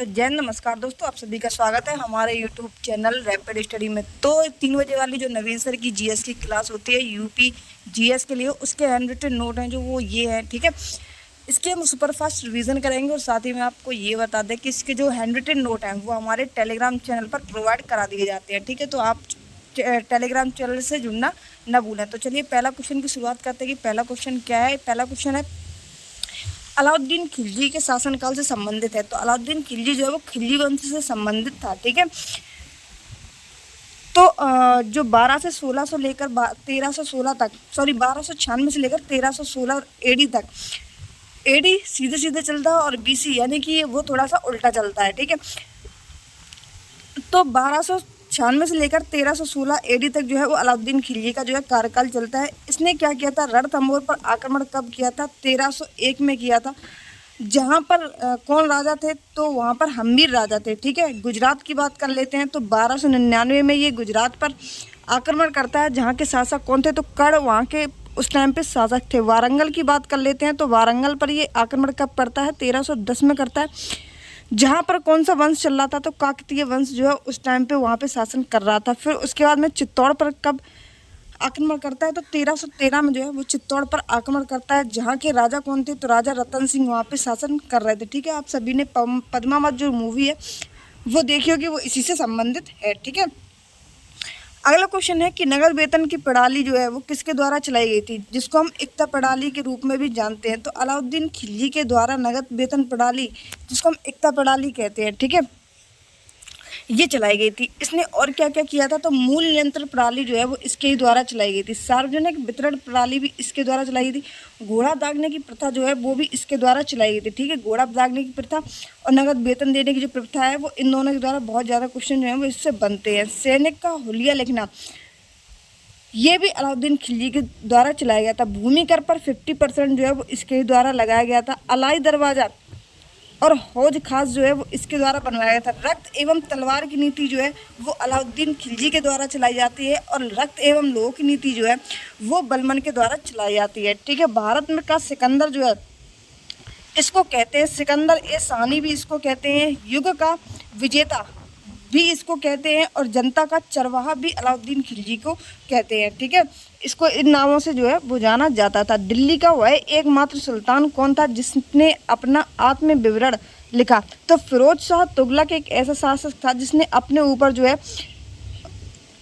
तो जय नमस्कार दोस्तों, आप सभी का स्वागत है हमारे यूट्यूब चैनल रैपिड स्टडी में। तो 3 बजे वाली जो नवीन सर की जीएस की क्लास होती है यूपी जीएस के लिए, उसके हैंड रिटन नोट हैं जो वो ये हैं, ठीक है। इसके हम सुपर फास्ट रिवीजन करेंगे और साथ ही में आपको ये बता दें कि इसके जो हैंड रिटन नोट हैं वो हमारे टेलीग्राम चैनल पर प्रोवाइड करा दिए जाते हैं, ठीक है। तो आप टेलीग्राम चैनल से जुड़ना न भूलें। तो चलिए पहला क्वेश्चन की शुरुआत करते हैं कि पहला क्वेश्चन क्या है। पहला क्वेश्चन है अलाउद्दीन खिलजी के शासनकाल से संबंधित है। तो अलाउद्दीन खिलजी जो है वो खिलजी वंश से संबंधित था, ठीक है। तो जो 12 से 1600 लेकर 1316 तक, सॉरी 1296 से लेकर 1316 एडी तक, एडी सीधे सीधे चलता है और बीसी यानी कि वो थोड़ा सा उल्टा चलता है, ठीक है। तो 1296 से लेकर 1316 एडी तक जो है वो अलाउद्दीन खिलजी का जो है कार्यकाल चलता है। इसने क्या किया था, रणथंभौर पर आक्रमण कब किया था? 1301 में किया था। जहाँ पर कौन राजा थे? तो वहाँ पर हम्मीर राजा थे, ठीक है। गुजरात की बात कर लेते हैं तो 1299 में ये गुजरात पर आक्रमण करता है। जहाँ के शासक कौन थे? तो कर्ण वहाँ के उस टाइम पे शासक थे। वारंगल की बात कर लेते हैं तो वारंगल पर ये आक्रमण कब करता है? 1310 में करता है। जहाँ पर कौन सा वंश चल रहा था? तो काकतीय वंश जो है उस टाइम पे वहाँ पे शासन कर रहा था। फिर उसके बाद में चित्तौड़ पर कब आक्रमण करता है? तो 1313 में जो है वो चित्तौड़ पर आक्रमण करता है। जहाँ के राजा कौन थे? तो राजा रतन सिंह वहाँ पे शासन कर रहे थे, ठीक है। आप सभी ने पद्मावत जो मूवी है वो देखी होगी, वो इसी से संबंधित है, ठीक है। अगला क्वेश्चन है कि नगद वेतन की प्रणाली जो है वो किसके द्वारा चलाई गई थी, जिसको हम इक्ता प्रणाली के रूप में भी जानते हैं। तो अलाउद्दीन खिलजी के द्वारा नगद वेतन प्रणाली, जिसको हम इक्ता प्रणाली कहते हैं, ठीक है, ये चलाई गई थी। इसने और क्या क्या किया था? तो मूल नियंत्रण प्रणाली जो है वो इसके ही द्वारा चलाई गई थी। सार्वजनिक वितरण प्रणाली भी इसके द्वारा चलाई गई थी। घोड़ा दागने की प्रथा जो है वो भी इसके द्वारा चलाई गई थी, ठीक है। घोड़ा दागने की प्रथा और नगद वेतन देने की जो प्रथा है वो इन दोनों के द्वारा बहुत ज़्यादा क्वेश्चन जो है वो इससे बनते हैं। सैनिक का हुलिया लिखना, ये भी अलाउद्दीन खिलजी के द्वारा चलाया गया था। भूमि कर पर 50% जो है वो इसके द्वारा लगाया गया था। अलाई दरवाज़ा और हौज खास जो है वो इसके द्वारा बनवाया गया था। रक्त एवं तलवार की नीति जो है वो अलाउद्दीन खिलजी के द्वारा चलाई जाती है और रक्त एवं लोह की नीति जो है वो बलबन के द्वारा चलाई जाती है, ठीक है। भारत में का सिकंदर जो है इसको कहते हैं, सिकंदर ए सानी भी इसको कहते हैं, युग का विजेता भी इसको कहते हैं और जनता का चरवाहा भी अलाउद्दीन खिलजी को कहते हैं, ठीक है। इसको इन नामों से जो है वो जाना जाता था। दिल्ली का वह एकमात्र सुल्तान कौन था जिसने अपना आत्म विवरण लिखा? तो फिरोज शाह तुगलक एक ऐसा शासक था जिसने अपने ऊपर जो है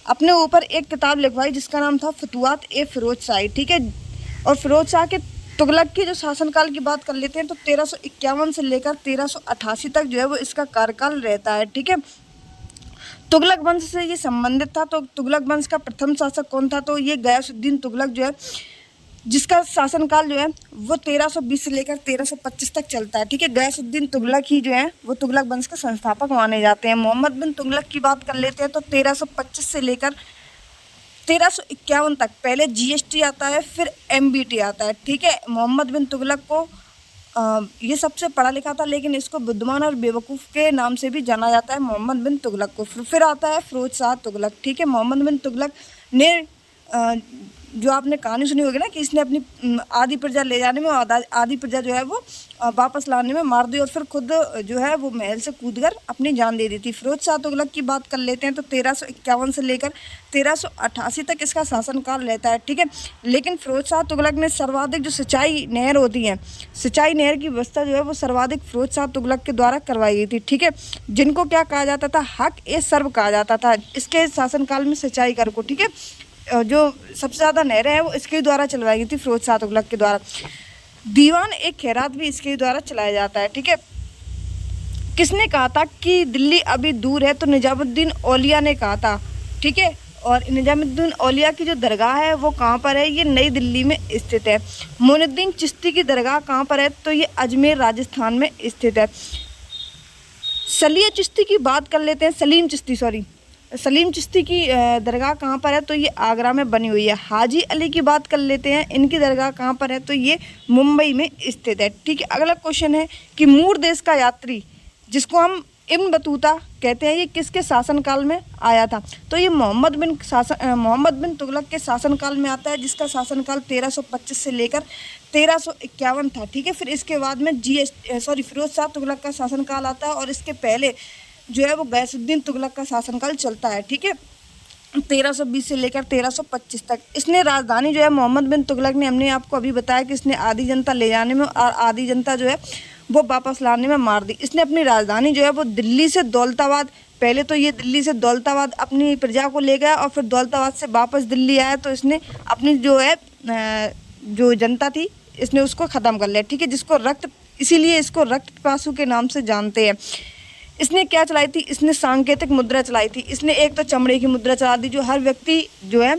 अपने ऊपर एक किताब लिखवाई जिसका नाम था फतुआत ए फिरोज शाही, ठीक है। और फिरोज शाह के तुगलक के जो शासनकाल की बात कर लेते हैं तो 1351 से लेकर 1388 तक जो है वो इसका कार्यकाल रहता है, ठीक है। तुगलक वंश से ये संबंधित था। तो तुगलक वंश का प्रथम शासक कौन था? तो ये गयासुद्दीन तुगलक जो है, जिसका शासनकाल जो है वो 1320 से लेकर 1325 तक चलता है, ठीक है। गयासुद्दीन तुगलक ही जो है वो तुगलक वंश के संस्थापक माने जाते हैं। मोहम्मद बिन तुगलक की बात कर लेते हैं तो 1325 से लेकर 1351 तक, पहले जीएसटी आता है फिर एमबीटी आता है, ठीक है। मोहम्मद बिन तुगलक को ये सबसे पढ़ा लिखा था, लेकिन इसको बुद्धिमान और बेवकूफ़ के नाम से भी जाना जाता है, मोहम्मद बिन तुगलक को। फिर आता है फिरोज शाह तुगलक, ठीक है। मोहम्मद बिन तुगलक ने जो आपने कहानी सुनी होगी ना कि इसने अपनी आधी प्रजा ले जाने में और आधी प्रजा जो है वो वापस लाने में मार दी और फिर खुद जो है वो महल से कूदकर अपनी जान दे दी थी। फिरोज शाह तुगलक की बात कर लेते हैं तो 1351 से लेकर 1388 तक इसका शासनकाल रहता है, ठीक है। लेकिन फिरोज शाह तुगलक ने सर्वाधिक जो सिंचाई नहर होती हैं, सिंचाई नहर की व्यवस्था जो है वो सर्वाधिक फिरोज शाह तुगलक के द्वारा करवाई गई थी, ठीक है। जिनको क्या कहा जाता था? हक ए सर्व कहा जाता था इसके शासनकाल में सिंचाई कर को, ठीक है। जो सबसे ज़्यादा नहरें हैं वो इसके द्वारा चलवाई गई थी, फिरोज शाह तुगलक के द्वारा। दीवान एक खैरात भी इसके द्वारा चलाया जाता है, ठीक है। किसने कहा था कि दिल्ली अभी दूर है? तो निजामुद्दीन औलिया ने कहा था, ठीक है। और निजामुद्दीन औलिया की जो दरगाह है वो कहाँ पर है? ये नई दिल्ली में स्थित है। मोइनुद्दीन चिश्ती की दरगाह कहाँ पर है? तो ये अजमेर राजस्थान में स्थित है। सलिया चिश्ती की बात कर लेते हैं, सलीम चिश्ती की दरगाह कहाँ पर है? तो ये आगरा में बनी हुई है। हाजी अली की बात कर लेते हैं, इनकी दरगाह कहाँ पर है? तो ये मुंबई में स्थित है, ठीक है। अगला क्वेश्चन है कि मूर देश का यात्री, जिसको हम इब्न बतूता कहते हैं ये किसके शासनकाल में आया था? तो ये मोहम्मद बिन तुगलक के शासनकाल में आता है, जिसका शासनकाल 1325 से लेकर 1351 था। ठीक है, फिर इसके बाद में फिरोज शाह तुगलक का शासनकाल आता है, और इसके पहले जो है वो गयासुद्दीन तुगलक का शासनकाल चलता है। ठीक है, 1320 से लेकर 1325 तक। इसने राजधानी जो है, मोहम्मद बिन तुगलक ने, हमने आपको अभी बताया कि इसने आधी जनता ले जाने में और आधी जनता जो है वो वापस लाने में मार दी। इसने अपनी राजधानी जो है वो दिल्ली से दौलताबाद, पहले तो ये दिल्ली से दौलताबाद अपनी प्रजा को ले गया, और फिर दौलताबाद से वापस दिल्ली आया, तो इसने अपनी जो है जो जनता थी इसने उसको ख़त्म कर लिया। ठीक है, इसीलिए इसको रक्त पिपासु के नाम से जानते हैं। इसने क्या चलाई थी? इसने सांकेतिक मुद्रा चलाई थी। इसने एक तो चमड़े की मुद्रा चला दी, जो हर व्यक्ति जो है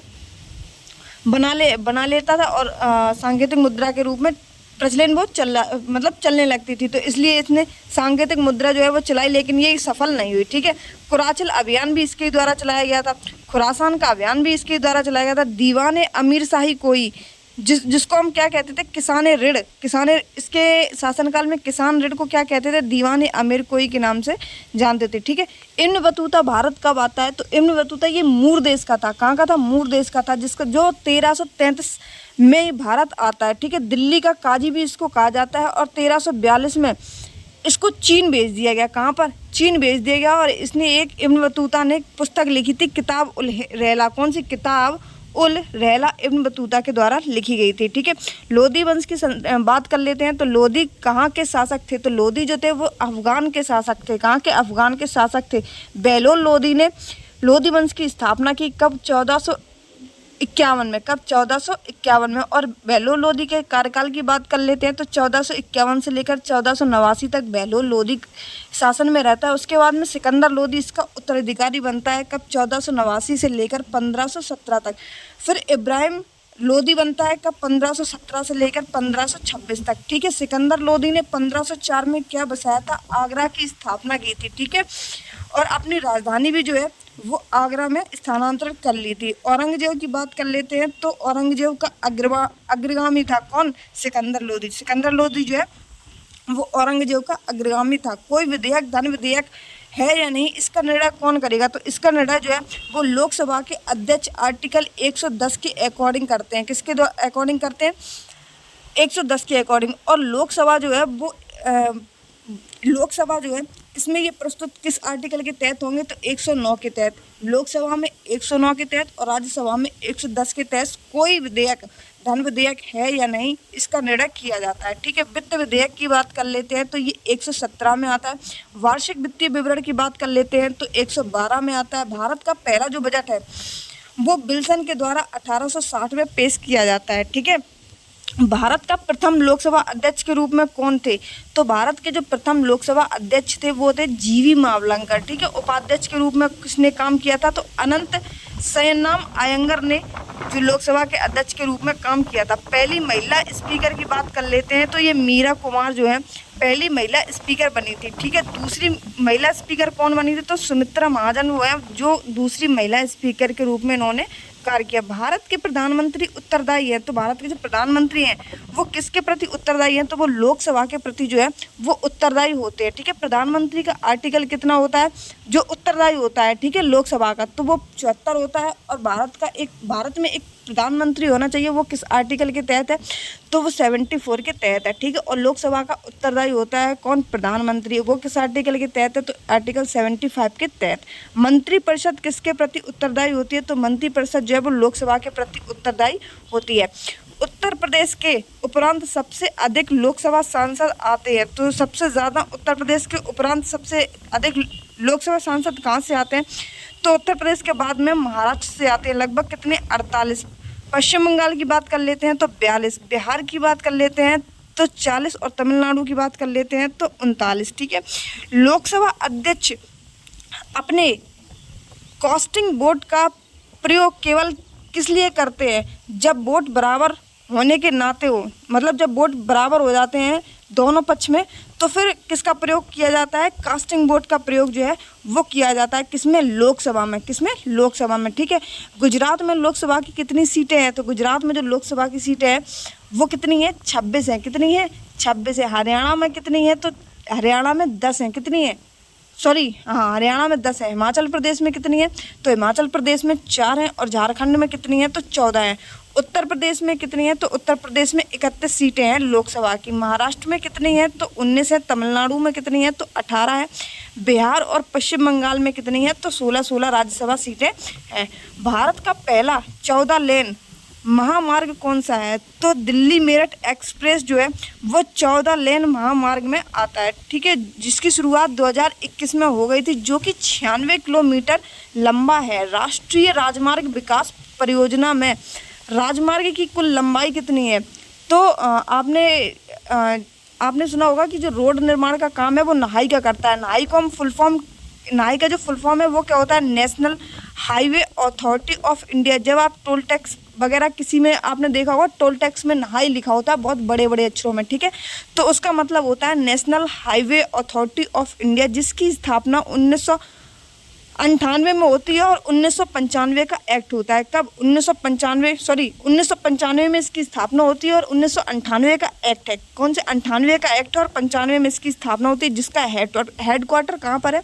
बना लेता था, और सांकेतिक मुद्रा के रूप में प्रचलन वो चलने लगती थी, तो इसलिए इसने सांकेतिक मुद्रा जो है वो चलाई, लेकिन ये सफल नहीं हुई। ठीक है, कुराचिल अभियान भी इसके द्वारा चलाया गया था, खुरासान का अभियान भी इसके द्वारा चलाया गया था। दीवाने अमीर शाही कोई, जिसको हम क्या कहते थे? इसके शासनकाल में किसान ऋण को क्या कहते थे? दीवाने अमीर कोई के नाम से जानते थे। ठीक है, इब्न बतूता भारत कब आता है? तो इब्न बतूता ये मूर देश का था। कहाँ का था? मूर देश का था, जिसका जो 1333 में भारत आता है। ठीक है, दिल्ली का काजी भी इसको कहा जाता है, और 1342 में इसको चीन भेज दिया गया। कहाँ पर? चीन भेज दिया गया। और इसने इब्न बतूता ने एक पुस्तक लिखी थी, किताब उल रहला। कौन सी? किताब उल रहला इब्न बतूता के द्वारा लिखी गई थी। ठीक है, लोधी वंश की बात कर लेते हैं। तो लोधी कहाँ के शासक थे? तो लोधी जो थे वो अफगान के शासक थे। कहाँ के? अफगान के शासक थे। बेलोल लोधी ने लोधी वंश की स्थापना की कब? 1451 में। कब? 1451 में। और बेलोल लोधी के कार्यकाल की बात कर लेते हैं, तो 1451 से लेकर 1489 तक बेलोल लोधी शासन में रहता है। उसके बाद में सिकंदर लोधी इसका उत्तराधिकारी बनता है। कब? 1489 से लेकर 1517 तक। फिर इब्राहिम लोधी बनता है कब? 1517 से लेकर 1526 तक। ठीक है, सिकंदर लोधी ने 1504 में क्या बसाया था? आगरा की स्थापना की थी। ठीक है, और अपनी राजधानी भी जो है वो आगरा में स्थानांतरित कर ली थी। औरंगजेब की बात कर लेते हैं, तो औरंगजेब का अग्रगामी था कौन? सिकंदर लोधी। सिकंदर लोधी जो है वो औरंगजेब का अग्रगामी था। कोई विधेयक, धन विधेयक है या नहीं, इसका निर्णय कौन करेगा? तो इसका निर्णय जो है वो लोकसभा के अध्यक्ष आर्टिकल 110 के अकॉर्डिंग करते हैं। किसके अकॉर्डिंग करते हैं? 110 के अकॉर्डिंग। और लोकसभा जो है इसमें ये प्रस्तुत किस आर्टिकल के तहत होंगे? तो 109 के तहत। लोकसभा में 109 के तहत और राज्यसभा में 110 के तहत कोई विधेयक, धन विधेयक है या नहीं, इसका निर्णय किया जाता है। ठीक है, वित्त विधेयक की बात कर लेते हैं, तो ये 117 में आता है। वार्षिक वित्तीय विवरण की बात कर लेते हैं, तो 112 में आता है। भारत का पहला जो बजट है वो विल्सन के द्वारा 1860 में पेश किया जाता है। ठीक है, भारत का प्रथम लोकसभा अध्यक्ष के रूप में कौन थे? तो भारत के जो प्रथम लोकसभा अध्यक्ष थे वो थे जीवी मावलंकर। ठीक है, उपाध्यक्ष के रूप में किसने काम किया था? तो अनंत सयनाम अयंगर ने जो लोकसभा के अध्यक्ष के रूप में काम किया था। पहली महिला स्पीकर की बात कर लेते हैं, तो ये मीरा कुमार जो है पहली महिला स्पीकर बनी थी। ठीक है, दूसरी महिला स्पीकर कौन बनी थी? तो सुमित्रा महाजन वो है जो दूसरी महिला स्पीकर के रूप में इन्होंने कार्य किया। भारत के प्रधानमंत्री उत्तरदायी है, तो भारत के जो प्रधानमंत्री हैं वो किसके प्रति उत्तरदायी हैं? तो वो लोकसभा के प्रति जो है वो उत्तरदायी होते हैं। ठीक है, प्रधानमंत्री का आर्टिकल कितना होता है जो उत्तरदायी होता है? ठीक है, लोकसभा का तो वो 74 होता है। और भारत में एक प्रधानमंत्री होना चाहिए, वो किस आर्टिकल के तहत है? तो वो 74 के तहत है। ठीक है, और लोकसभा का उत्तरदायी होता है कौन? प्रधानमंत्री। वो किस आर्टिकल के तहत है? तो आर्टिकल 75 के तहत। मंत्रिपरिषद किसके प्रति उत्तरदायी होती है? तो मंत्रिपरिषद जो है वो लोकसभा के प्रति उत्तरदायी होती है। उत्तर प्रदेश के उपरांत सबसे अधिक लोकसभा सांसद आते हैं, तो सबसे ज़्यादा उत्तर प्रदेश के उपरांत सबसे अधिक लोकसभा सांसद कहाँ से आते हैं? तो उत्तर प्रदेश के बाद में महाराष्ट्र से आते हैं। लगभग कितने? 48। पश्चिम बंगाल की बात कर लेते हैं तो 42, बिहार की बात कर लेते हैं तो 40, और तमिलनाडु की बात कर लेते हैं तो 39। ठीक है, लोकसभा अध्यक्ष अपने कास्टिंग वोट का प्रयोग केवल किस लिए करते हैं? जब वोट बराबर होने के नाते हो, मतलब जब वोट बराबर हो जाते हैं दोनों पक्ष में, तो फिर किसका प्रयोग किया जाता है? कास्टिंग वोट का प्रयोग जो है वो किया जाता है। किसमें? लोकसभा में। किसमें? लोकसभा में। ठीक है, गुजरात में लोकसभा की कितनी सीटें हैं? तो गुजरात में जो लोकसभा की सीटें हैं वो कितनी है? 26 हैं। कितनी है? 26 है। हरियाणा में कितनी है? तो हरियाणा में 10 हैं। कितनी है? सॉरी हाँ, हरियाणा में 10 है। हिमाचल प्रदेश में कितनी है? तो हिमाचल प्रदेश में 4 हैं। और झारखंड में कितनी है? तो 14 हैं। उत्तर प्रदेश में कितनी है? तो उत्तर प्रदेश में 31 सीटें हैं लोकसभा की। महाराष्ट्र में कितनी है? तो 19 है। तमिलनाडु में कितनी है? तो 18 है। बिहार और पश्चिम बंगाल में कितनी है? तो 16 राज्यसभा सीटें हैं। भारत का पहला 14 लेन महामार्ग कौन सा है? तो दिल्ली मेरठ एक्सप्रेस जो है वो 14 लेन महामार्ग में आता है, ठीक है, जिसकी शुरुआत 2021 में हो गई थी, जो कि 96 किलोमीटर लंबा है। राष्ट्रीय राजमार्ग विकास परियोजना में राजमार्ग की कुल लंबाई कितनी है? तो आपने सुना होगा कि जो रोड निर्माण का काम है वो NHAI का करता है। NHAI का जो फुल फॉर्म है वो क्या होता है? National highway authority of India. जब आप टोल टैक्स वगैरह किसी में आपने देखा होगा, टोल टैक्स में NHAI लिखा होता है बहुत बड़े बड़े अक्षरों में, ठीक है, तो उसका मतलब होता है national highway authority of India, जिसकी स्थापना 1998 में होती है और 1995 का एक्ट होता है। कब? 1995 में इसकी स्थापना होती है और 1998 का एक्ट है। कौन से? 98 का एक्ट है और 95 में इसकी स्थापना होती है, जिसका हेडक्वार्टर कहाँ पर है?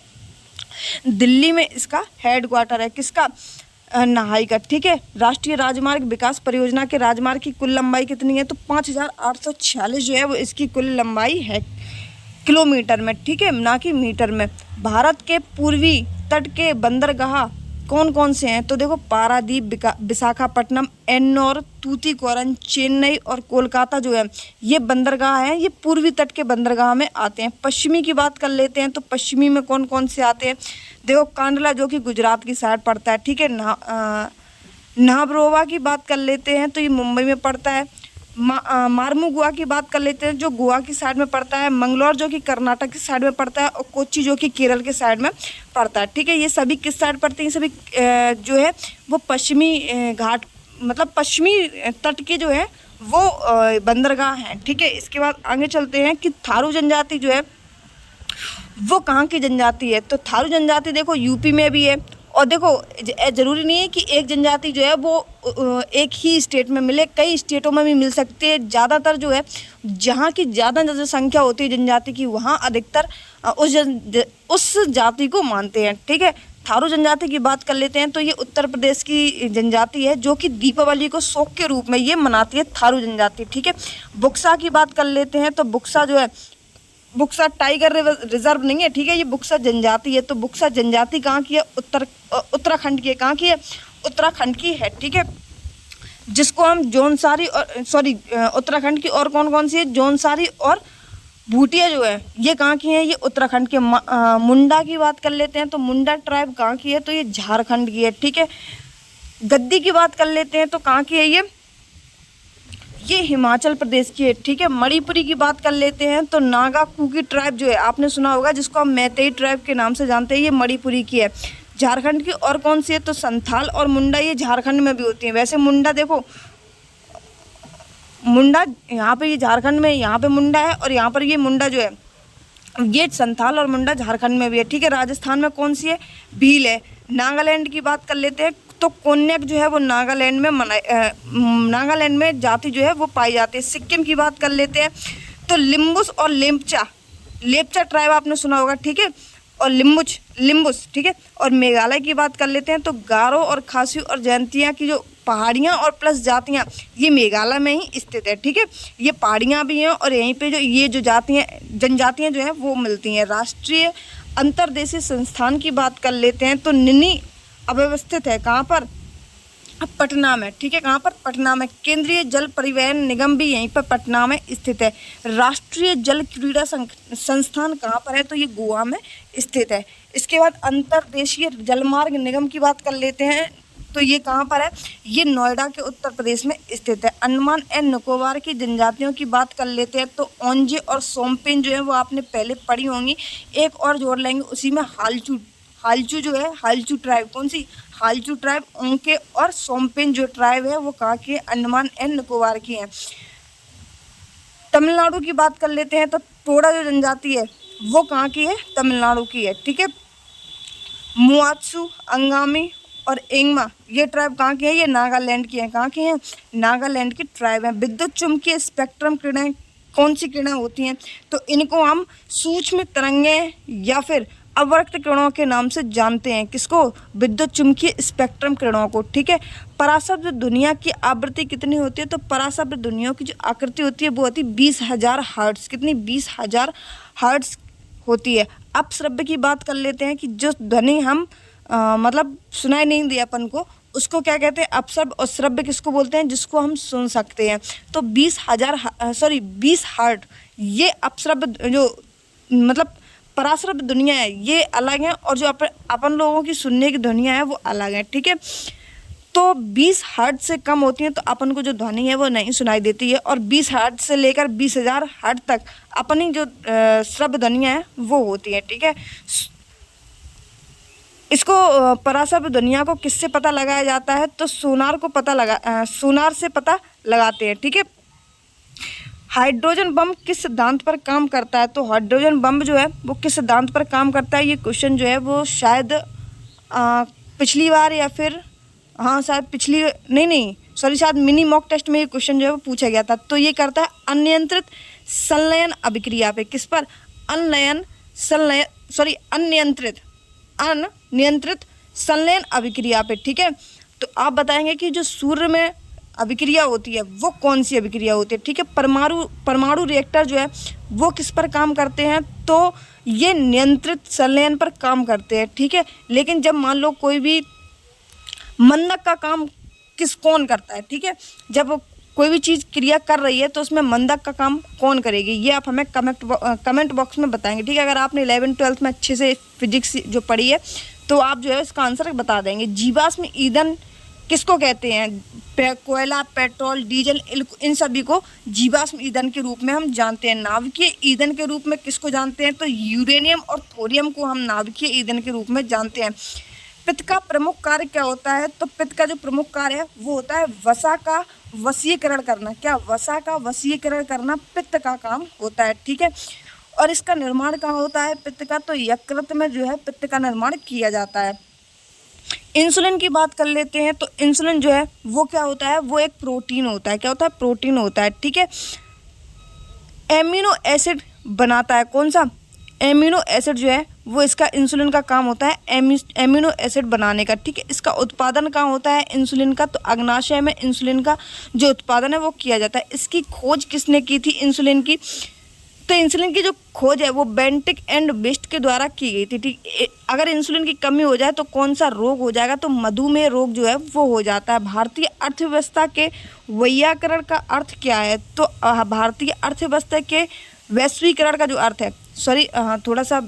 दिल्ली में इसका हेडक्वार्टर है। किसका? NHAI का, ठीक है। राष्ट्रीय राजमार्ग विकास परियोजना के राजमार्ग की कुल लंबाई कितनी है? तो 5846 जो है वो इसकी कुल लंबाई है किलोमीटर में, ठीक है, ना कि मीटर में। भारत के पूर्वी तट के बंदरगाह कौन कौन से हैं? तो देखो, पारादीप, विशाखापट्टनम, एन्नौर, तूतीकोरन, चेन्नई और कोलकाता जो है ये बंदरगाह हैं, ये पूर्वी तट के बंदरगाह में आते हैं। पश्चिमी की बात कर लेते हैं, तो पश्चिमी में कौन कौन से आते हैं? देखो, कांडला जो कि गुजरात की साइड पड़ता है, ठीक है। नाहरगोवा की बात कर लेते हैं तो ये मुंबई में पड़ता है। मार्मुगुआ की बात कर लेते हैं जो गोवा की साइड में पड़ता है। मंगलोर जो कि कर्नाटक की साइड में पड़ता है और कोच्चि जो कि केरल के साइड में पड़ता है, ठीक है। ये सभी किस साइड पड़ते हैं? सभी जो है वो पश्चिमी घाट, मतलब पश्चिमी तट के जो है वो बंदरगाह हैं, ठीक है। इसके बाद आगे चलते हैं कि थारू जनजाति जो है वो कहाँ की जनजाति है? तो थारू जनजाति देखो यूपी में भी है। और देखो, ज़रूरी नहीं है कि एक जनजाति जो है वो एक ही स्टेट में मिले, कई स्टेटों में भी मिल सकती है। ज़्यादातर जो है जहाँ की ज़्यादा जनसंख्या होती है जनजाति की, वहाँ अधिकतर उस जाति को मानते हैं, ठीक है। थारू जनजाति की बात कर लेते हैं तो ये उत्तर प्रदेश की जनजाति है जो कि दीपावली को शौक के रूप में ये मनाती है, थारू जनजाति, ठीक है। बुक्सा की बात कर लेते हैं तो बुक्सा जो है, बुक्सा टाइगर रिजर्व नहीं है, ठीक है, ये बुक्सा जनजाति है। तो बुक्सा जनजाति कहाँ की है? उत्तराखंड की है। कहाँ की है? उत्तराखंड की है, ठीक है, जिसको हम जौनसारी और उत्तराखंड की और कौन कौन सी है? जौनसारी और भूटिया जो है ये कहाँ की है? ये उत्तराखंड के। मुंडा की बात कर लेते हैं तो मुंडा ट्राइब कहाँ की है? तो ये झारखंड की है, ठीक है। गद्दी की बात कर लेते हैं तो कहाँ की है? ये हिमाचल प्रदेश की है, ठीक है। मणिपुरी की बात कर लेते हैं तो नागा कुकी ट्राइब जो है आपने सुना होगा, जिसको हम मैतेई ट्राइब के नाम से जानते हैं, ये मणिपुरी की है। झारखंड की और कौन सी है? तो संथाल और मुंडा, ये झारखंड में भी होती है। वैसे मुंडा देखो, मुंडा यहाँ पे, ये झारखंड में, यहाँ पे मुंडा है और यहाँ पर ये मुंडा जो है ये संथाल और मुंडा झारखंड में भी है, ठीक है। राजस्थान में कौन सी है? भील है। नागालैंड की बात कर लेते हैं तो कोन्याक जो है वो नागालैंड नागालैंड में जाति जो है वो पाई जाती है। सिक्किम की बात कर लेते हैं तो लिम्बुस और लेप्चा ट्राइब आपने सुना होगा, ठीक है, और लिम्बुस, ठीक है। और मेघालय की बात कर लेते हैं तो गारो और खासी और जयंतिया की जो पहाड़ियाँ और प्लस जातियाँ ये मेघालय में ही स्थित है, ठीक है। ये पहाड़ियाँ भी हैं और यहीं पे जो ये जो जनजातियाँ जो हैं वो मिलती हैं। राष्ट्रीय अंतर्देशीय संस्थान की बात कर लेते हैं तो निनी अव्यवस्थित है। कहाँ पर? अब पटना में, ठीक है। कहाँ पर? पटना में। केंद्रीय जल परिवहन निगम भी यहीं पर पटना में स्थित है। राष्ट्रीय जल क्रीड़ा संस्थान कहाँ पर है? तो ये गोवा में स्थित है। इसके बाद अंतर्देशीय जलमार्ग निगम की बात कर लेते हैं तो ये कहाँ पर है? ये नोएडा के उत्तर प्रदेश में स्थित है। अंडमान एंड निकोबार की जनजातियों की बात कर लेते हैं तो ओंजे और सोमपेन जो है वो आपने पहले पढ़ी होंगी। एक और जोड़ लेंगे उसी में, हालचू जो है, हालचू ट्राइब। कौन सी? हालचू ट्राइब। ओंके और सोमपेन जो ट्राइब है वो कहाँ की है? अंडमान एंड निकोबार की है। तमिलनाडु की बात कर लेते हैं तो टोडा जो जनजाति है वो कहाँ की है? तमिलनाडु की है, ठीक है। मुआत्सु, अंगामी और एंगमा ये ट्राइब कहाँ की है? ये नागालैंड की है। कहाँ की है? नागालैंड की ट्राइब है। विद्युत चुम्बकीय स्पेक्ट्रम किरणें कौन सी किरणें होती हैं? तो इनको हम सूक्ष्म तरंगें या फिर अवरक्त किरणों के नाम से जानते हैं। किसको? विद्युत चुम्बकीय स्पेक्ट्रम किरणों को। ठीक है। पराशब्द दुनिया की आवृत्ति कितनी होती है? तो पराशब्द दुनिया की जो आकृति होती है वो होती है 20,000 हर्ट्ज। कितनी? 20,000 हर्ट्ज होती है। अपश्रव्य की बात कर लेते हैं कि जो ध्वनि हम मतलब सुनाई नहीं दिया अपन को, उसको क्या कहते हैं? अपश्रव्य। और श्रव्य किसको बोलते हैं? जिसको हम सुन सकते हैं। तो 20 हर्ट्ज ये अपश्रव्य जो मतलब पराश्रव्य दुनिया है ये अलग है, और जो अपन लोगों की सुनने की ध्वनियाँ है वो अलग है। ठीक है। तो 20 हर्ट्ज से कम होती हैं तो अपन को जो ध्वनि है वो नहीं सुनाई देती है, और 20 हर्ट्ज से लेकर 20,000 हर्ट्ज तक अपनी जो श्रव्य ध्वनियाँ हैं वो होती हैं। ठीक है। इसको पराश्रव्य दुनिया को किससे पता लगाया जाता है? तो सोनार से पता लगाते हैं। ठीक है। हाइड्रोजन बम किस सिद्धांत पर काम करता है? तो हाइड्रोजन बम जो है वो किस सिद्धांत पर काम करता है? ये क्वेश्चन जो है वो शायद पिछली बार या फिर शायद मिनी मॉक टेस्ट में ये क्वेश्चन जो है वो पूछा गया था। तो ये करता है अनियंत्रित संलयन अभिक्रिया पे। किस पर? अनियंत्रित संलयन अभिक्रिया पे। ठीक है। तो आप बताएंगे कि जो सूर्य में अभिक्रिया होती है वो कौन सी अभिक्रिया होती है? ठीक है। परमाणु रिएक्टर जो है वो किस पर काम करते हैं? तो ये नियंत्रित संलयन पर काम करते हैं। ठीक है। लेकिन जब मान लो कोई भी मंदक का काम कौन करता है? ठीक है। जब कोई भी चीज़ क्रिया कर रही है तो उसमें मंदक का काम कौन करेगी? ये आप हमें कमेंट बॉक्स में बताएंगे। ठीक है। अगर आपने 11th-12th में अच्छे से फिजिक्स जो पढ़ी है तो आप जो है इसका आंसर बता देंगे। जीवाश्म ईंधन किसको कहते हैं? कोयला, पेट्रोल, डीजल, इन सभी को जीवाश्म ईंधन के रूप में हम जानते हैं। नाभिकीय ईंधन के रूप में किसको जानते हैं? तो यूरेनियम और थोरियम को हम नाभिकीय ईंधन के रूप में जानते हैं। पित्त का प्रमुख कार्य क्या होता है? तो पित्त का जो प्रमुख कार्य है वो होता है वसा का वशीकरण करना। क्या? वसा का वशीकरण करना पित्त का काम होता है। ठीक है। और इसका निर्माण कहाँ होता है पित्त का? तो यकृत में जो है पित्त का निर्माण किया जाता है। इंसुलिन की बात कर लेते हैं। तो इंसुलिन जो है वो क्या होता है? वो एक प्रोटीन होता है। क्या होता है? प्रोटीन होता है। ठीक है। एमिनो एसिड बनाता है। कौन सा? एमिनो एसिड जो है वो इसका इंसुलिन का काम होता है एमिनो एसिड बनाने का। ठीक है। इसका उत्पादन कहाँ होता है इंसुलिन का? तो अग्नाशय में इंसुलिन का जो उत्पादन है वो किया जाता है। इसकी खोज किसने की थी इंसुलिन की? तो इंसुलिन की जो खोज है वो बेंटिक एंड बेस्ट के द्वारा की गई थी। ठीक। अगर इंसुलिन की कमी हो जाए तो कौन सा रोग हो जाएगा? तो मधुमेह रोग जो है वो हो जाता है। भारतीय अर्थव्यवस्था के वैयाकरण का अर्थ क्या है? तो भारतीय अर्थव्यवस्था के वैश्वीकरण का जो अर्थ है, थोड़ा सा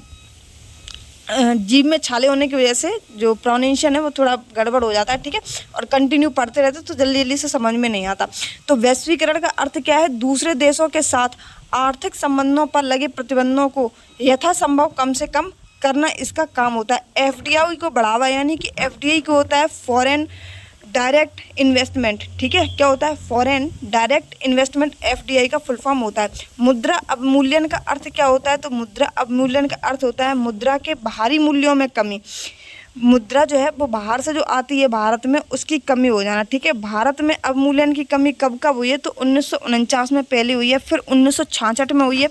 जीभ में छाले होने की वजह से जो प्रोनाउंसिएशन है वो थोड़ा गड़बड़ हो जाता है। ठीक है। और कंटिन्यू पढ़ते रहते तो जल्दी जल्दी से समझ में नहीं आता। तो वैश्वीकरण का अर्थ क्या है? दूसरे देशों के साथ आर्थिक संबंधों पर लगे प्रतिबंधों को यथासंभव कम से कम करना इसका काम होता है। एफडीआई को बढ़ावा, यानी कि एफडीआई को होता है फॉरेन डायरेक्ट इन्वेस्टमेंट। ठीक है। क्या होता है? फॉरेन डायरेक्ट इन्वेस्टमेंट एफडीआई का फुल फॉर्म होता है। मुद्रा अवमूल्यन का अर्थ क्या होता है? तो मुद्रा अवमूल्यन का अर्थ होता है मुद्रा के बाहरी मूल्यों में कमी। मुद्रा जो है वो बाहर से जो आती है भारत में उसकी कमी हो जाना। ठीक है। भारत में अवमूल्यन की कमी कब हुई है? तो 1949 में पहले हुई है, फिर 1966 में हुई है,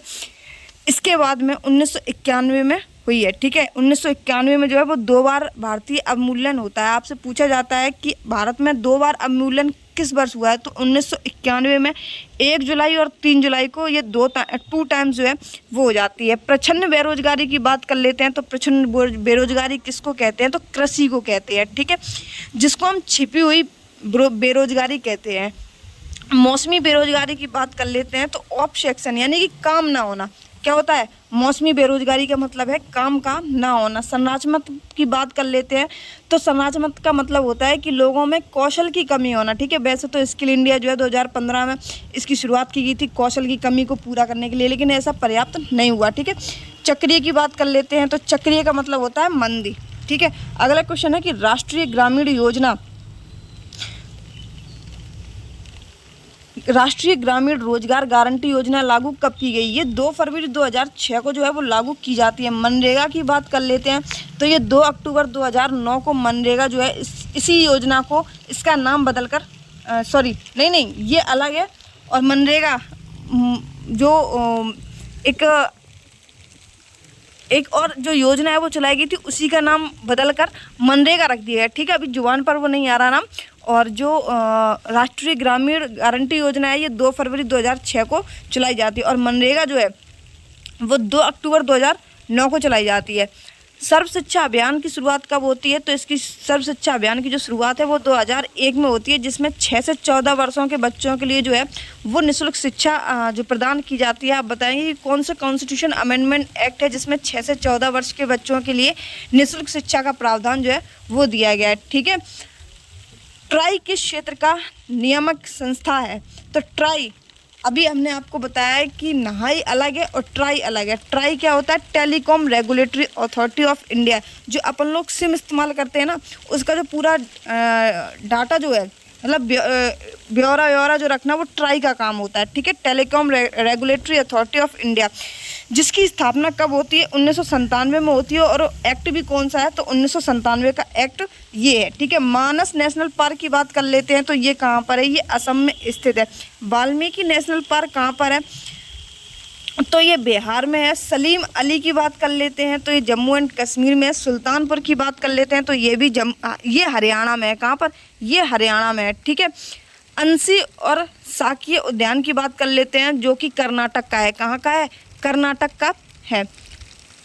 इसके बाद में 1991 में हुई है। ठीक है। 1991 में जो है वो 2 बार भारतीय अवमूल्यन होता है। आपसे पूछा जाता है कि भारत में 2 बार अवमूल्यन किस वर्ष हुआ है? तो 1991 में 1 जुलाई और 3 जुलाई को ये 2 टाइम्स जो है वो हो जाती है। प्रच्छन्न बेरोजगारी की बात कर लेते हैं। तो प्रच्छन्न बेरोजगारी किसको कहते हैं? तो कृषि को कहते हैं। ठीक है। जिसको हम छिपी हुई बेरोजगारी कहते हैं। मौसमी बेरोजगारी की बात कर लेते हैं। तो ऑफ सेक्शन यानी कि काम ना होना। क्या होता है? मौसमी बेरोजगारी का मतलब है काम का ना होना। संरचनात्मक की बात कर लेते हैं। तो संरचनात्मक का मतलब होता है कि लोगों में कौशल की कमी होना। ठीक है। वैसे तो स्किल इंडिया जो है 2015 में इसकी शुरुआत की गई थी कौशल की कमी को पूरा करने के लिए, लेकिन ऐसा पर्याप्त नहीं हुआ। ठीक है। चक्रीय की बात कर लेते हैं। तो चक्रीय का मतलब होता है मंदी। ठीक है। अगला क्वेश्चन है कि राष्ट्रीय ग्रामीण रोजगार गारंटी योजना लागू कब की गई? ये 2 फरवरी 2006 को जो है वो लागू की जाती है। मनरेगा की बात कर लेते हैं। तो ये 2 अक्टूबर 2009 को मनरेगा जो है इसी योजना को इसका नाम बदलकर ये अलग है। और मनरेगा जो एक एक और जो योजना है वो चलाई गई थी, उसी का नाम बदल कर मनरेगा रख दिया है, ठीक है। अभी जुबान पर वो नहीं आ रहा नाम। और जो राष्ट्रीय ग्रामीण गारंटी योजना है ये 2 फरवरी 2006 को चलाई जाती है, और मनरेगा जो है वो 2 अक्टूबर 2009 को चलाई जाती है। सर्व शिक्षा अभियान की शुरुआत कब होती है? तो इसकी सर्व शिक्षा अभियान की जो शुरुआत है वो 2001 में होती है, जिसमें 6 से 14 वर्षों के बच्चों के लिए जो है वो निःशुल्क शिक्षा जो प्रदान की जाती है। आप बताएंगे कि कौन सा कॉन्स्टिट्यूशन अमेंडमेंट एक्ट है जिसमें 6 से 14 वर्ष के बच्चों के लिए निःशुल्क शिक्षा का प्रावधान जो है वो दिया गया है, ठीक है। ट्राई किस क्षेत्र का नियामक संस्था है? तो ट्राई, अभी हमने आपको बताया है कि नहाई अलग है और ट्राई अलग है। ट्राई क्या होता है? Telecom regulatory authority of India. जो अपन लोग सिम इस्तेमाल करते हैं ना, उसका जो पूरा डाटा जो है, मतलब ब्यौरा जो रखना, वो ट्राई का काम होता है, ठीक है। Telecom regulatory authority of India, जिसकी स्थापना कब होती है? 1997 में होती है। और एक्ट भी कौन सा है? तो 1997 का एक्ट ये है, ठीक है। मानस नेशनल पार्क की बात कर लेते हैं, तो ये कहाँ पर है? ये असम में स्थित है। वाल्मीकि नेशनल पार्क कहाँ पर है? तो ये बिहार में है। सलीम अली की बात कर लेते हैं, तो ये जम्मू एंड कश्मीर में है। सुल्तानपुर की बात कर लेते हैं, तो ये भी ये हरियाणा में है। कहाँ पर? ये हरियाणा में है, ठीक है। अंशी और साकिय उद्यान की बात कर लेते हैं, जो कि कर्नाटक का है। कहाँ का है? कर्नाटक का है।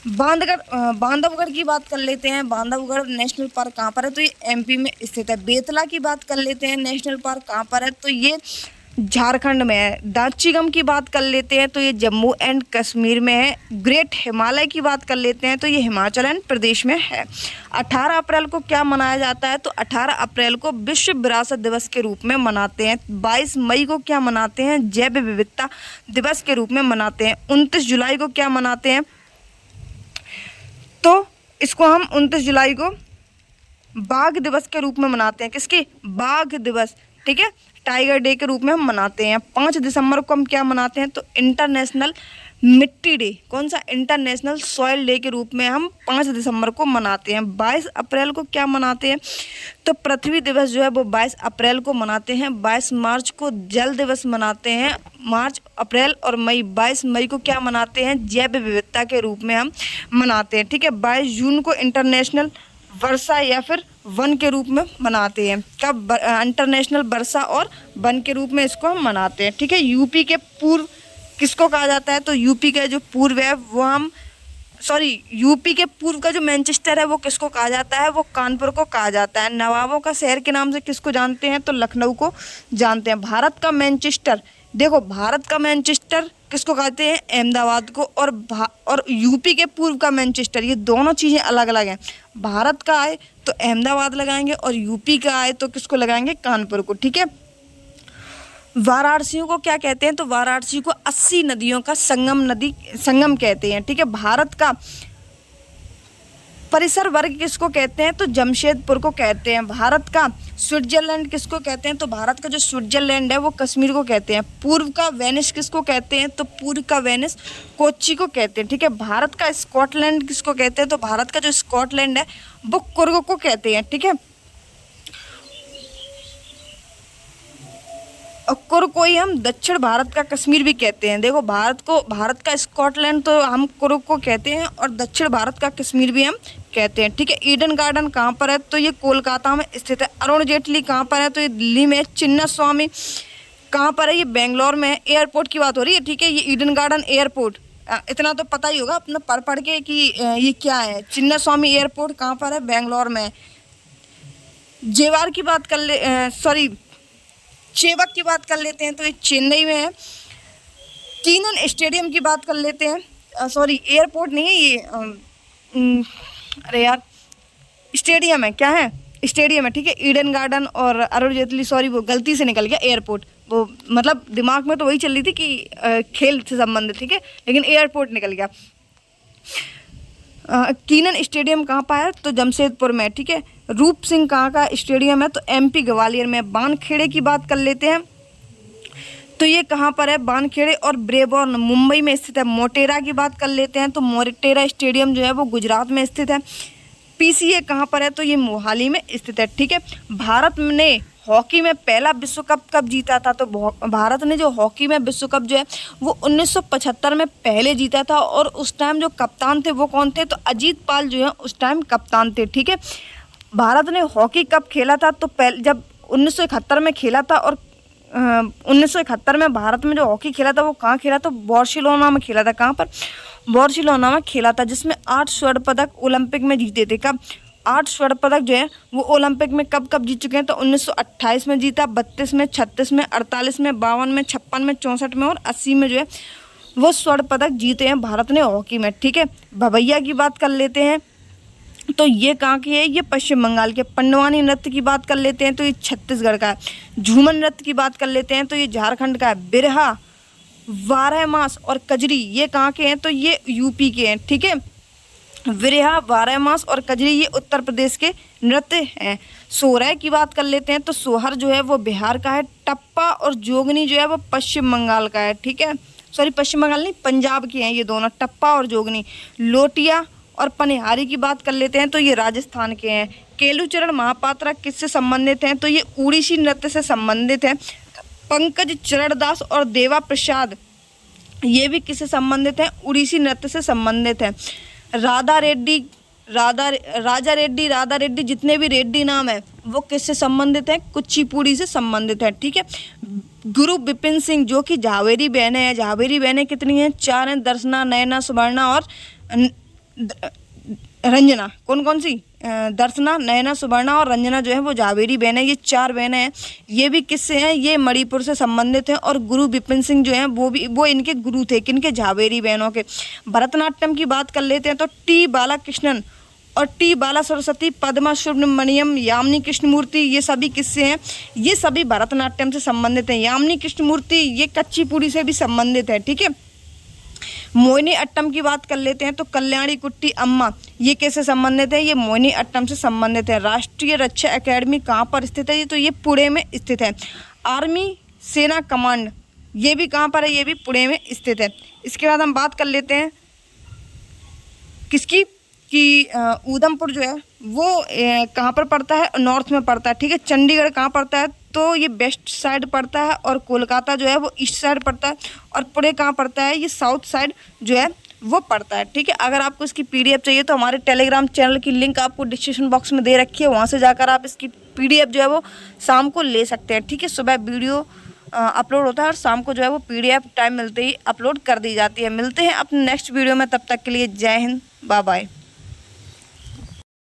बांधवगढ़ की बात कर लेते हैं। बांधवगढ़ नेशनल पार्क कहाँ पर है? तो ये एमपी में स्थित है। बेतला की बात कर लेते हैं, नेशनल पार्क कहाँ पर है? तो ये झारखंड में है। दांचीगम की बात कर लेते हैं, तो ये जम्मू एंड कश्मीर में है। ग्रेट हिमालय की बात कर लेते हैं, तो ये हिमाचल एंड प्रदेश में है। 18 अप्रैल को क्या मनाया जाता है? तो 18 अप्रैल को विश्व विरासत दिवस के रूप में मनाते हैं। 22 मई को क्या मनाते हैं? जैव विविधता दिवस के रूप में मनाते हैं। 29 जुलाई को क्या मनाते हैं? तो इसको हम 29 जुलाई को बाघ दिवस के रूप में मनाते हैं। किसके? बाघ दिवस, ठीक है। टाइगर डे के रूप में हम मनाते हैं। 5 दिसंबर को हम क्या मनाते हैं? तो इंटरनेशनल मिट्टी डे। कौन सा? इंटरनेशनल सॉइल डे के रूप में हम 5 दिसंबर को मनाते हैं। 22 अप्रैल को क्या मनाते हैं? तो पृथ्वी दिवस जो है वो 22 अप्रैल को मनाते हैं। 22 मार्च को जल दिवस मनाते हैं। मार्च, अप्रैल और मई, 22 मई को क्या मनाते हैं? जैव विविधता के रूप में हम मनाते हैं, ठीक है। 22 जून को इंटरनेशनल वर्षा या फिर वन के रूप में मनाते हैं। कब? इंटरनेशनल वर्षा और वन के रूप में इसको हम मनाते हैं, ठीक है। यूपी के पूर्व किसको कहा जाता है? तो यूपी का जो पूर्व है वो हम यूपी के पूर्व का जो मैनचेस्टर है वो किसको कहा जाता है? वो कानपुर को कहा जाता है। नवाबों का शहर के नाम से किसको जानते हैं? तो लखनऊ को जानते हैं। भारत का मैनचेस्टर, देखो भारत का मैनचेस्टर किसको कहते हैं? अहमदाबाद को। और यूपी के पूर्व का मैनचेस्टर, ये दोनों चीज़ें अलग अलग हैं। भारत का आए तो अहमदाबाद लगाएंगे, और यूपी का आए तो किसको लगाएंगे? कानपुर को, ठीक है। वाराणसी को क्या कहते हैं? तो वाराणसी को 80 नदियों का संगम कहते हैं, ठीक है। भारत का परिसर वर्ग किसको कहते हैं? तो जमशेदपुर को कहते हैं। भारत का स्विट्जरलैंड किसको कहते हैं? तो भारत का जो स्विट्जरलैंड है वो कश्मीर को कहते हैं। पूर्व का वेनिस किसको कहते हैं? तो पूर्व का वेनिस कोच्चि को कहते हैं, ठीक है। भारत का स्कॉटलैंड किसको कहते हैं? तो भारत का जो स्कॉटलैंड है वो कुर्ग को कहते हैं, ठीक है। और कुर्ग को ही हम दक्षिण भारत का कश्मीर भी कहते हैं। देखो भारत का स्कॉटलैंड तो हम कुर्ग को कहते हैं, और दक्षिण भारत का कश्मीर भी हम कहते हैं, ठीक है। ईडन गार्डन कहाँ पर है? तो ये कोलकाता में स्थित है। अरुण जेटली कहाँ पर है? तो ये दिल्ली में। चिन्ना स्वामी कहाँ पर है? ये बेंगलोर में है। एयरपोर्ट की बात हो रही है, ठीक है। ये ईडन गार्डन एयरपोर्ट, इतना तो पता ही होगा अपना पढ़ के कि ये क्या है। चिन्ना स्वामी एयरपोर्ट कहाँ पर है? बेंगलोर में। जेवार की बात कर ले चेवक की बात कर लेते हैं, तो ये चेन्नई में है। कीनन स्टेडियम की बात कर लेते हैं, एयरपोर्ट नहीं है ये, अरे यार स्टेडियम है। क्या है? स्टेडियम है, ठीक है। ईडन गार्डन और अरुण जेटली, वो गलती से निकल गया एयरपोर्ट, वो मतलब दिमाग में तो वही चल रही थी कि खेल से संबंधित, ठीक है, लेकिन एयरपोर्ट निकल गया। कीनन स्टेडियम कहाँ पर है? तो जमशेदपुर में, ठीक है। रूप सिंह कहाँ का स्टेडियम है? तो एमपी ग्वालियर में। बानखेड़े की बात कर लेते हैं, तो ये कहाँ पर है? बानखेड़े और ब्रेबॉर्न मुंबई में स्थित है। मोटेरा की बात कर लेते हैं, तो मोटेरा स्टेडियम जो है वो गुजरात में स्थित है। पीसीए कहाँ पर है? तो ये मोहाली में स्थित है, ठीक है। भारत ने हॉकी में पहला विश्व कप कब जीता था, तो भारत ने जो हॉकी में विश्व कप जो है वो 1975 में पहले जीता था। और उस टाइम जो कप्तान थे वो कौन थे, तो अजीत पाल जो है उस टाइम कप्तान थे। ठीक है, भारत ने हॉकी कब खेला था, तो पहले जब 1971 में खेला था। और 1971 में भारत में जो हॉकी खेला था वो कहाँ खेला था, बार्सिलोना में खेला था। कहाँ पर, बार्सिलोना में खेला था, जिसमें 8 स्वर्ण पदक ओलंपिक में जीते थे। कब, 8 स्वर्ण पदक जो है वो ओलंपिक में कब कब जीत चुके हैं, तो 1928 में जीता, 32 में, 36 में, 48 में, 52 में, 56 में, 64 में और 80 में जो है वो स्वर्ण पदक जीते हैं भारत ने हॉकी में। ठीक है, भवैया की बात कर लेते हैं, तो ये कहाँ की है, ये पश्चिम बंगाल के। पंडवानी नृत्य की बात कर लेते हैं तो ये छत्तीसगढ़ का है। झूमर नृत्य की बात कर लेते हैं तो ये झारखंड का है। बिरहा, 12 मास और कजरी ये कहाँ के हैं, तो ये यूपी के हैं। ठीक है, बिरहा, 12 मास और कजरी ये उत्तर प्रदेश के नृत्य हैं। सोहराय की बात कर लेते हैं तो सोहर जो है वो बिहार का है। टप्पा और जोगनी जो है वो पश्चिम बंगाल का है। ठीक है, सॉरी पश्चिम बंगाल नहीं, पंजाब के हैं ये दोनों, टप्पा और जोगनी। लोटिया और पनिहारी की बात कर लेते हैं तो ये राजस्थान के हैं। केलूचरण महापात्रा किससे संबंधित हैं, तो ये उड़ीसी नृत्य से संबंधित हैं। पंकज चरण दास और देवा प्रसाद ये भी किससे संबंधित हैं, उड़ीसी नृत्य से संबंधित हैं। राधा रेड्डी जितने भी रेड्डी नाम है वो किससे संबंधित हैं, कुचिपुड़ी से संबंधित है। ठीक है, गुरु बिपिन सिंह जो कि झावेरी बहनें हैं। झावेरी बहनें कितनी हैं, 4 हैं, दर्शना, नयना, सुवर्णा और रंजना। कौन कौन सी, दर्शना, नयना, सुवर्णा और रंजना जो है वो झावेरी बहनें, ये 4 बहनें हैं। ये भी किससे हैं, ये मणिपुर से संबंधित हैं। और गुरु बिपिन सिंह जो हैं वो इनके गुरु थे, किनके, झावेरी बहनों के। भरतनाट्यम की बात कर लेते हैं तो टी बालाकृष्णन और टी बाला सरस्वती, पद्मा सुब्रमण्यम, यामिनी कृष्णमूर्ति ये सभी किससे हैं, ये सभी भरतनाट्यम से संबंधित हैं। यामिनी कृष्णमूर्ति ये कुचिपुड़ी से भी संबंधित है। ठीक है, मोहिनी अट्टम की बात कर लेते हैं तो कल्याणी कुट्टी अम्मा ये कैसे संबंधित है, ये मोहिनी अट्टम से संबंधित है। राष्ट्रीय रक्षा एकेडमी कहाँ पर स्थित है, ये तो ये पुणे में स्थित है। आर्मी सेना कमांड ये भी कहाँ पर है, ये भी पुणे में स्थित है। इसके बाद हम बात कर लेते हैं किसकी, कि उधमपुर जो है वो कहाँ पर पड़ता है, नॉर्थ में पड़ता है। ठीक है, चंडीगढ़ कहाँ पड़ता है, तो ये वेस्ट साइड पड़ता है। और कोलकाता जो है वो ईस्ट साइड पड़ता है। और पुणे कहाँ पड़ता है, ये साउथ साइड जो है वो पड़ता है। ठीक है, अगर आपको इसकी पीडीएफ चाहिए तो हमारे टेलीग्राम चैनल की लिंक आपको डिस्क्रिप्शन बॉक्स में दे रखी है, वहाँ से जाकर आप इसकी पीडीएफ जो है वो शाम को ले सकते हैं। ठीक है, सुबह वीडियो अपलोड होता है और शाम को जो है वो पीडीएफ टाइम मिलते ही अपलोड कर दी जाती है। मिलते हैं अपने नेक्स्ट वीडियो में, तब तक के लिए जय हिंद, बाय बाय।